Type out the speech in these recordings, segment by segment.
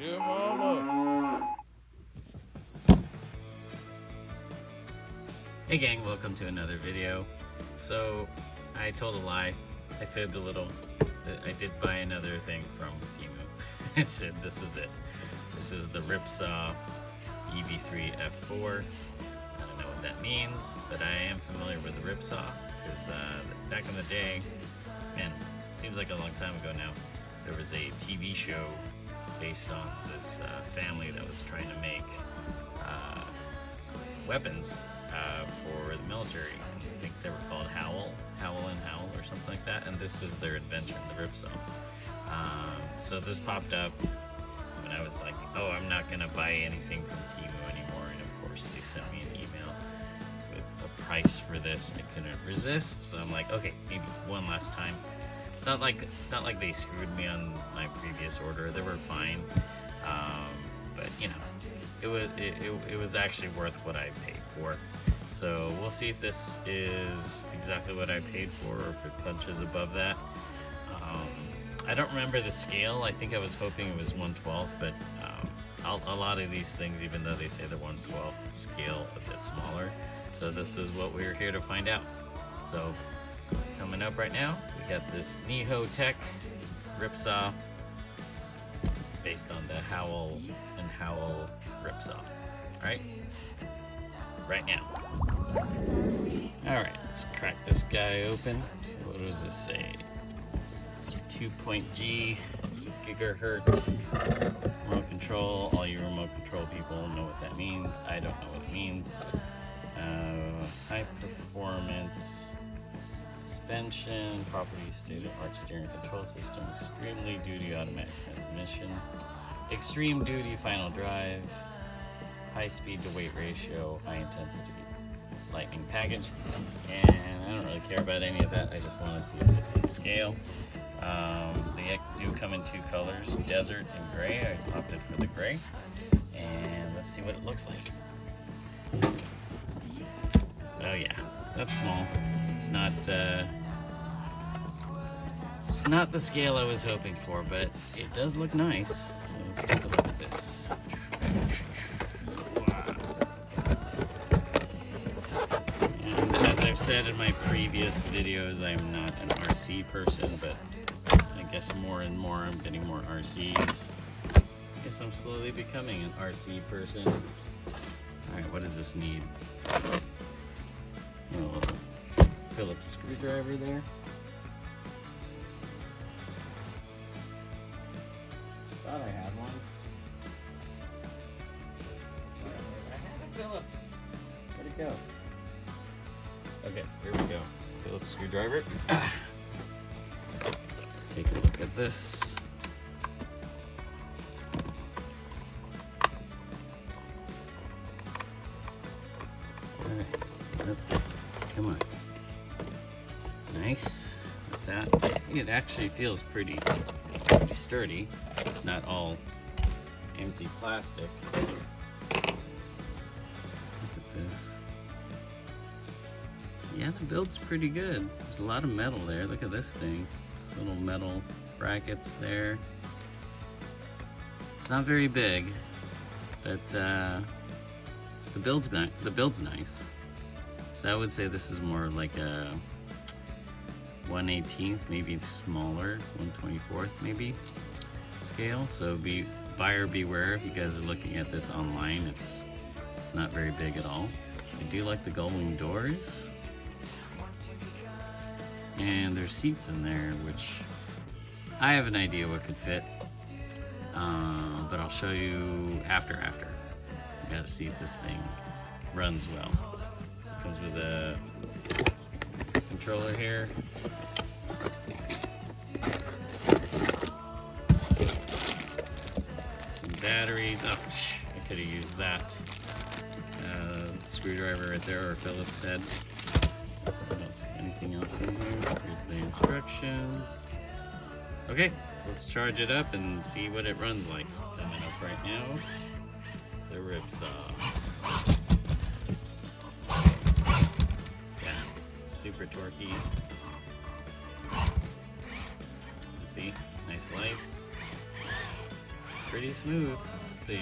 Yeah, mama. Hey gang, welcome to another video. So, I told a lie. I fibbed a little. I did buy another thing from Temu. I said this is it. This is the Ripsaw EV3 F4. I don't know what that means, but I am familiar with the Ripsaw because back in the day, man, seems like a long time ago now, there was a TV show based on this family that was trying to make weapons for the military. I think they were called Howl or something like that, and this is their invention, the Ripsaw. So this popped up when I was like, oh, I'm not gonna buy anything from Temu anymore, and of course they sent me an email with a price for this. I couldn't resist, so I'm like, okay, maybe one last time. It's not like they screwed me on my previous order. They were fine, but you know, it was actually worth what I paid for. So we'll see if this is exactly what I paid for, or if it punches above that. I don't remember the scale. I think I was hoping it was 1/12, but a lot of these things, even though they say they're 1/12, scale a bit smaller. So this is what we're here to find out. So coming up right now, we got this Niho Tech Ripsaw based on the Howl Ripsaw. Alright? Right now. Alright, let's crack this guy open. So what does this say? 2.G gigahertz remote control. All you remote control people know what that means. I don't know what it means. High performance suspension, property state-of-the-art steering control system, extremely duty automatic transmission, extreme duty final drive, high speed to weight ratio, high intensity lightning package, and I don't really care about any of that. I just want to see if it's in scale. They do come in two colors, desert and gray. I opted for the gray, and let's see what it looks like. Oh yeah, that's small. It's not the scale I was hoping for, but it does look nice. So let's take a look at this. And as I've said in my previous videos, I'm not an RC person, but I guess more and more I'm getting more RCs. I guess I'm slowly becoming an RC person. Alright, what does this need? A little Phillips screwdriver there. Thought I had one. I had a Phillips. Where'd it go? Okay, here we go. Phillips screwdriver. Let's take a look at this. Alright, let's go. Come on. Nice. What's that? It actually feels pretty sturdy. It's not all empty plastic. Let's look at this. Yeah, the build's pretty good. There's a lot of metal there. Look at this thing. This little metal brackets there. It's not very big, but the build's nice. So I would say this is more like a 1/18th, maybe it's smaller, 1/24th maybe scale. So buyer beware if you guys are looking at this online. It's not very big at all. I do like the gullwing doors, and there's seats in there, which I have an idea what could fit, but I'll show you after. You gotta see if this thing runs well. So it comes with a controller here. Some batteries. Oh, I could have used that. Screwdriver right there, or Phillips head. What else? Anything else in here? Here's the instructions. Okay, let's charge it up and see what it runs like. It's coming up right now. The Ripsaw. Yeah, super torquey. See, nice lights. Let's pretty smooth. Let's see.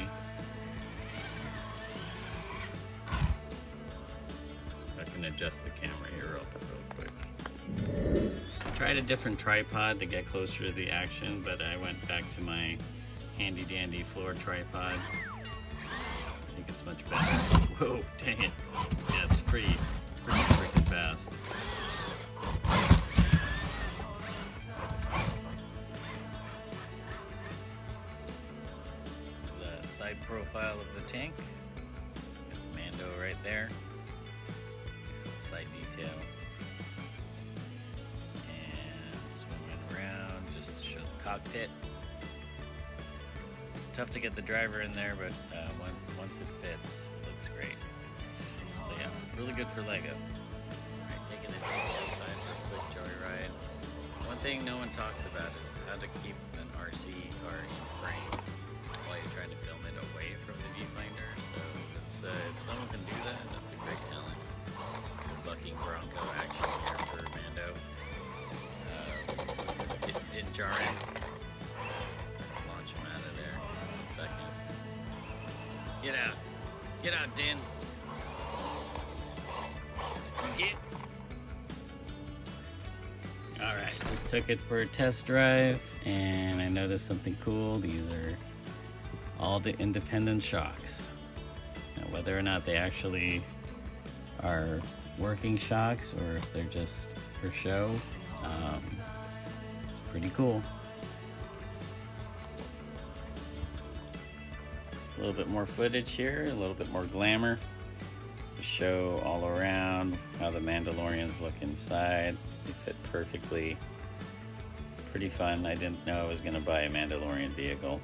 I can adjust the camera here real quick. Tried a different tripod to get closer to the action, but I went back to my handy dandy floor tripod. I think it's much better. Whoa, dang it. Yeah, it's pretty freaking fast. There's a side profile of the tank. Got the Mando right there. Nice little side detail. And swimming around just to show the cockpit. It's tough to get the driver in there, but once it fits, it looks great. So yeah, really good for Lego. Alright, taking it outside for a quick joyride. One thing no one talks about is how to keep an RC car in frame while you're trying to film it away from the viewfinder. So if someone can do that, that's a great talent. Bucking Bronco action here for Mando. Didn't jar in. Launch him out of there in a second. Get out. Get out, Din. Get. Alright, just took it for a test drive and I noticed something cool. These are all the independent shocks. Now, whether or not they actually are working shocks or if they're just for show, it's pretty cool. A little bit more footage here, a little bit more glamour to show all around how the Mandalorians look inside. They fit perfectly. Pretty fun. I didn't know I was going to buy a Mandalorian vehicle.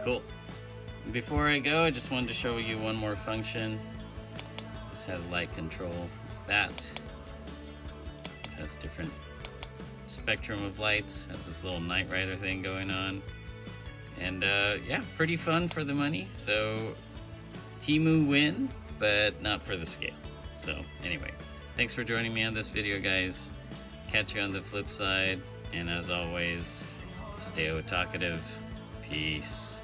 Cool. Before I go, I just wanted to show you one more function. This has light control. That has different spectrum of lights. Has this little Knight Rider thing going on. And yeah, pretty fun for the money. So Temu win, but not for the scale. So anyway, thanks for joining me on this video, guys. Catch you on the flip side. And as always, stay otakutive. Peace.